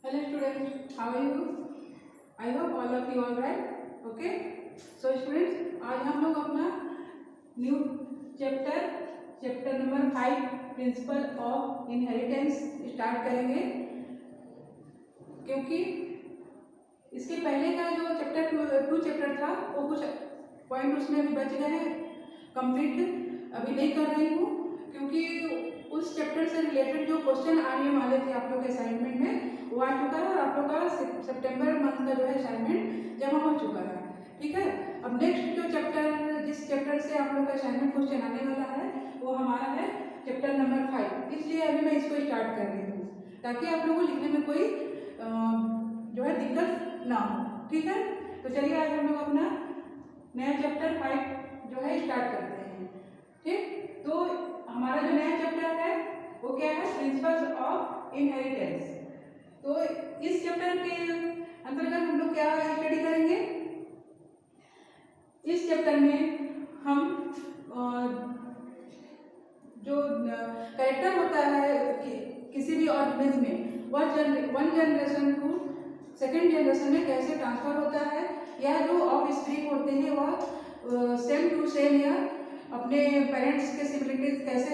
Hello students, how are you? I hope all of you are right. Okay. So students, आज हम लोग अपना new chapter number 5 principle of inheritance start करेंगे, क्योंकि इसके पहले का जो चैप्टर था वो कुछ पॉइंट उसमें अभी बच गए हैं, कंप्लीट अभी नहीं कर रही हूँ, क्योंकि उस चैप्टर से रिलेटेड जो क्वेश्चन आने वाले थे आप लोग के असाइनमेंट में वो आ चुका है और आप लोग का सितंबर मंथ का जो है असाइनमेंट जमा हो चुका है। ठीक है, अब नेक्स्ट जो जिस चैप्टर से आप लोग का असाइनमेंट क्वेश्चन आने वाला है वो हमारा है चैप्टर नंबर 5। इसलिए अभी मैं इसको स्टार्ट कर रही हूँ ताकि आप लोगों को लिखने में कोई जो है दिक्कत ना हो। ठीक है, तो चलिए आज हम लोग अपना नया चैप्टर 5 जो है स्टार्ट करते हैं। ठीक, तो हमारा जो नया चैप्टर है वो क्या है, प्रिंसिपल्स ऑफ इनहेरिटेंस। तो इस चैप्टर के अंतर्गत हम लोग क्या स्टडी करेंगे, इस चैप्टर में हम जो कैरेक्टर होता है किसी भी ऑर्गेनिज्म में one generation to second generation में कैसे ट्रांसफर होता है, या जो ऑफ स्प्रिंग होते हैं वह सेम टू सेम या अपने पेरेंट्स के सिमिलरिटीज कैसे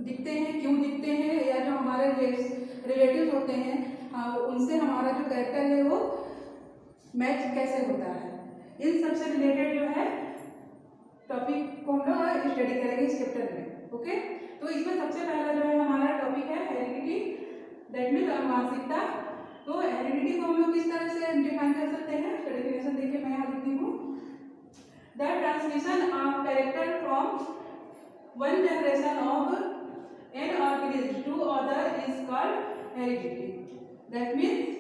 दिखते हैं, क्यों दिखते हैं, या जो हमारे रिलेटिव्स होते हैं उनसे हमारा जो कैरेक्टर है वो मैच कैसे होता है, इन सब से रिलेटेड जो है टॉपिक को हम लोग स्टडी करेंगे इस चैप्टर में। ओके, तो इसमें सबसे पहला जो है हमारा टॉपिक है हेरिडिटी, दैट मीन्स अनुवांशिकता। तो हेरिडिटी को हम लोग किस तरह से डिफाइन कर सकते हैं, तो डेफिनेशन देखिए मैं यहाँ लिखती हूँ, the transmission of character from one generation of an organism to other is called heredity. That means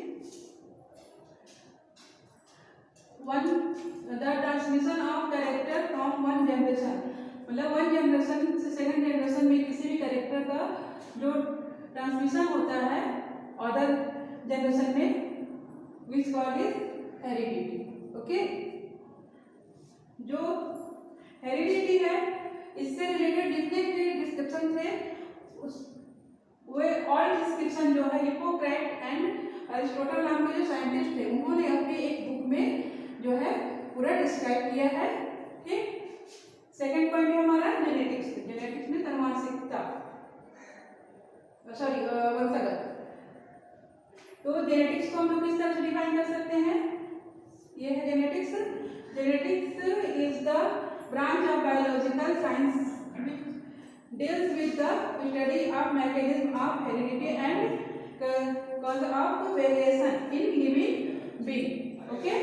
the transmission of character from one generation, मतलब वन जनरेशन से सेकंड जनरेशन में किसी भी कैरेक्टर का जो ट्रांसमिशन होता है अदर जनरेशन में विच कॉल्ड इज हेरिडिटी। ओके, जो हेरिडिटी है इससे रिलेटेड जितने भी डिस्क्रिप्शन थे वे ऑल डिस्क्रिप्शन जो है हिप्पोक्रेट एंड अरिस्टोटल नाम के जो साइंटिस्ट थे उन्होंने अपनी एक बुक में जो है पूरा डिस्क्राइब किया है। ठीक, सेकंड पॉइंट है हमारा जेनेटिक्स। जेनेटिक्स में अनुवांशिकता, सॉरी वंशागत। तो जेनेटिक्स को हम लोग किस तरह से डिफाइन कर सकते हैं, ये है genetics. Genetics is the branch of biological science deals with the study of mechanism of heredity and cause of variation in living being. Okay,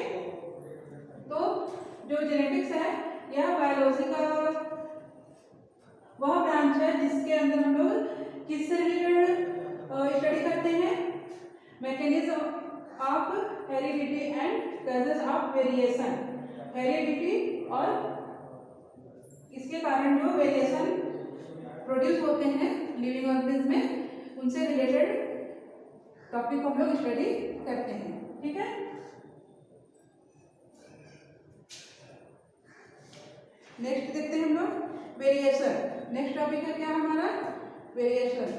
तो जो जेनेटिक्स है यह बायोलॉजी का वह ब्रांच है जिसके अंदर हम लोग किससे रिलेटेड स्टडी करते हैं, mechanism of heredity and causes of variation. Heredity और इसके कारण जो वेरिएशन प्रोड्यूस होते हैं लिविंग ऑर्गेनिज्म में, उनसे रिलेटेड टॉपिक को हम लोग स्टडी करते हैं। ठीक है, नेक्स्ट देखते हैं हम लोग वेरिएशन। नेक्स्ट टॉपिक है क्या हमारा, वेरिएशन।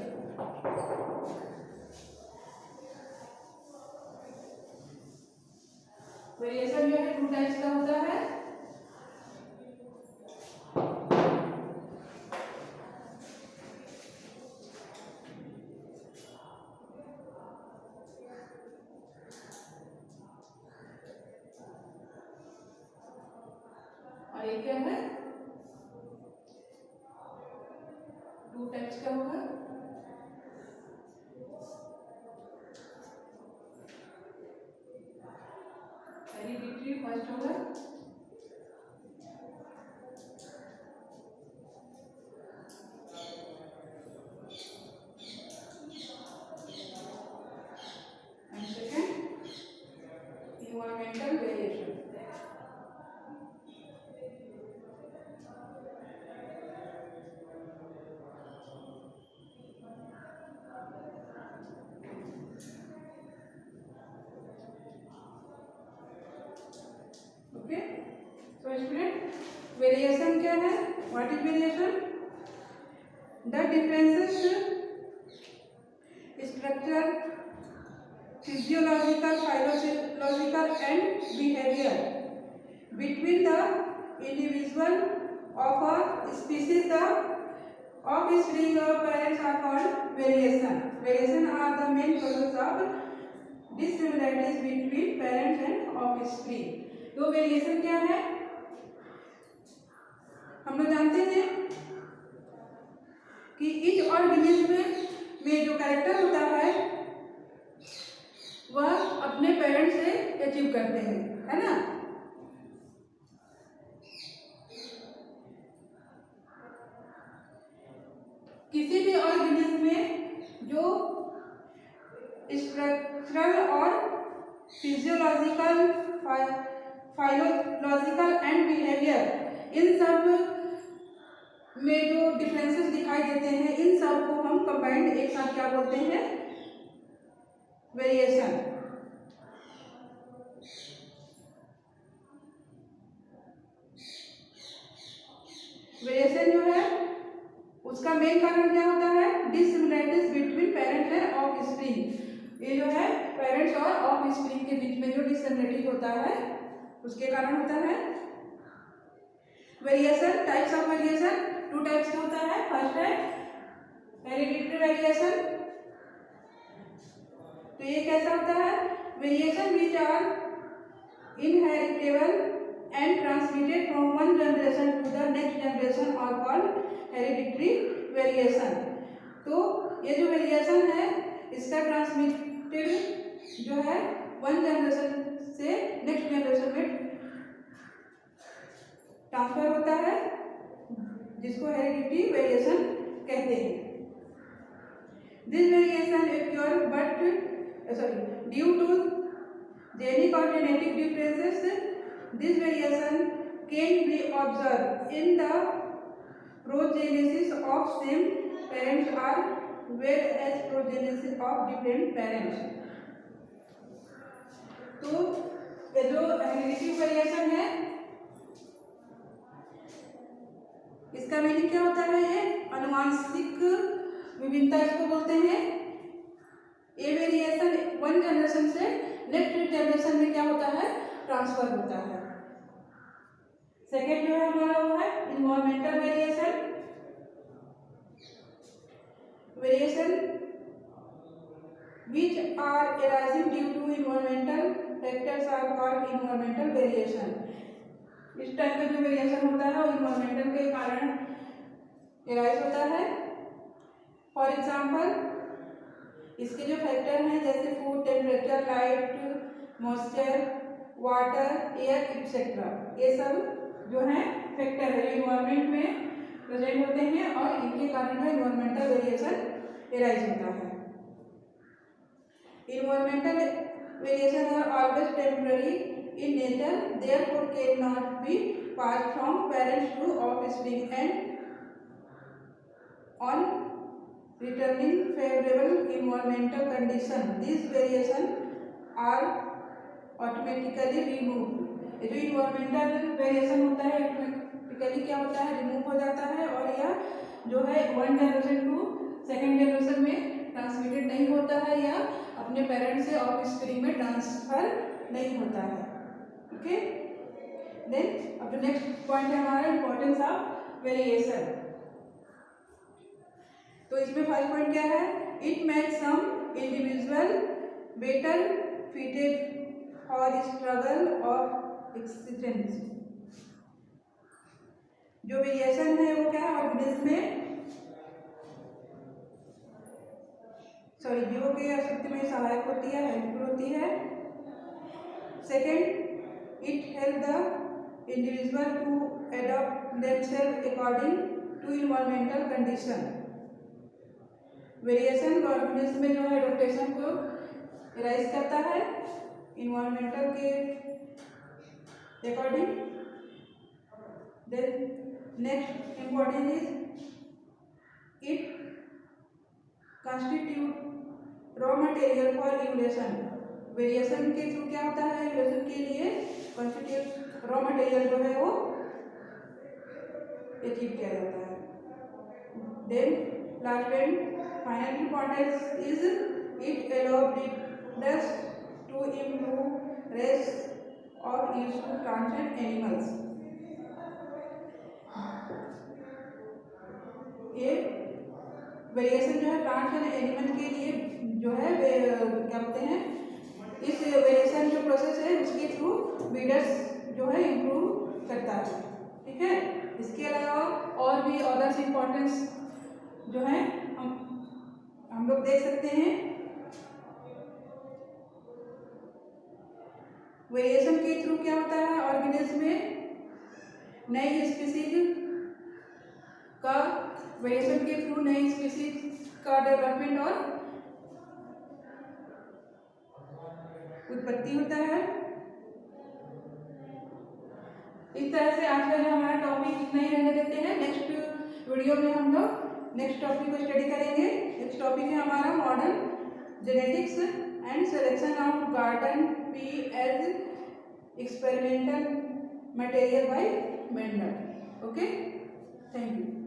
वेरिएशन जो है 2 टाइप्स का होता है। और ये क्या है, 2 टाइप्स का होगा। हेरिडिटरी फर्स्ट होगा, and second environmental variation. Okay, तो स्टूडेंट वेरिएशन क्या है, what is variation, the differences structure physiological, physiological and behavior between the individual of a species. The offspring of parents are called variation. Variation are the main causes of dissimilarities between parents and offspring. तो variation क्या है हम लोग जानते हैं कि etch organism में जो कैरेक्टर होता है वह अपने पेरेंट्स से अचीव करते हैं, है ना। किसी भी ऑर्गेनिज्म में जो स्ट्रक्चरल और फिजियोलॉजिकल, फाइलोलॉजिकल एंड बिहेवियर, इन सब में जो डिफरेंसेस दिखाई देते हैं, इन सब को हम कंबाइंड एक साथ क्या बोलते हैं, वेरिएशन। वेरिएशन जो है उसका मेन कारण क्या होता है, dissimilarities between parents and offspring. ये जो है पेरेंट्स और ऑफस्प्रिंग के बीच में जो डिसिमिलरिटीज होता है उसके कारण होता है variation. Types of variation, two types के होता है। फर्स्ट है हेरिडिटरी वेरिएशन। तो ये कैसा होता है, variation which are inheritable and transmitted from one generation to the next generation are called hereditary variation। तो ये जो वेरिएशन है इसका ट्रांसमिटेड जो है वन जनरेशन से नेक्स्ट जनरेशन में ट्रांसफर होता है, जिसको हेरिडिटरी वेरिएशन कहते हैं। This variation occur but due to genic और genetic differences. This variation can be observed in the progenesis of same parents as well as progenesis of different parents। तो ये जो हेरिडिटरी वेरिएशन है इसका meaning क्या होता है, ये अनुवांशिक विभिन्नता इसको बोलते हैं। ये वेरिएशन वन जनरेशन से नेक्स्ट जनरेशन में क्या होता है, ट्रांसफर होता है। सेकेंड जो है हमारा वो है environmental variation. Variation which are arising due to environmental factors are called environmental variation. इस टाइप का जो वेरिएशन होता है वो इन्वायरमेंटल के कारण अराइज होता है। फॉर एग्जाम्पल इसके जो फैक्टर हैं जैसे food, temperature, light, moisture, water, air etcetera, ये सब जो है फैक्टर है जो इन्वायरमेंट में प्रेजेंट होते हैं और इनके कारण जो इन्वायरमेंटल वेरिएशन अराइज होता है। Environmental variation are always temporary in nature, therefore can not be pass from parents to offspring and on returning favourable environmental condition this variation are automatically remove. जो environmental variation होता है automatically क्या होता है, remove हो जाता है और यह जो है one generation to second generation में ट्रांसमिटेड नहीं होता है या अपने पेरेंट्स से ऑफस्प्रिंग में ट्रांसफर नहीं होता है। ओके, देन अब जो नेक्स्ट पॉइंट है हमारा इंपॉर्टेंस ऑफ वेरिएशन। तो इसमें फर्स्ट पॉइंट क्या है, it makes some individual better fitted for struggle of existence. जो वेरिएशन है वो क्या है, ऑर्गेनिज्म में जीवों के अस्तित्व में सहायक होती है, हेल्पफुल होती है। Second, it help the individual to adopt themself according to environmental condition. Variation organism में जो है एडॉप्टेशन को राइज करता है इन्वायरमेंटल के according. Then next important is it constitute raw material for evolution. Variation के थ्रू क्या होता है, इवोल्यूशन के लिए कंस्टिट्यूट रॉ मटेरियल जो है वो अचीव किया जाता है। Then last and final importance is it allow breeders to improve race of used to plants and animals. ये वेरिएशन जो है प्लांट्स एंड एनिमल के लिए जो है क्या बोलते हैं, इस वेरिएशन जो प्रोसेस है उसके थ्रू ब्रीडर्स जो है इम्प्रूव करता है। ठीक है, इसके अलावा और भी अदर्स इम्पोर्टेंस जो है हम लोग देख सकते हैं। वेरिएशन के थ्रू क्या होता है, ऑर्गेनिज्म में नई स्पीसीज का, वेरिएशन के थ्रू नई स्पीसीज का डेवलपमेंट और उत्पत्ति होता है। इस तरह से आज का जो हमारा टॉपिक इतना ही रहने देते हैं। नेक्स्ट वीडियो में हम लोग नेक्स्ट टॉपिक को स्टडी करेंगे। नेक्स्ट टॉपिक है हमारा modern genetics and selection of garden pea as experimental material by Mendel. Okay, thank you.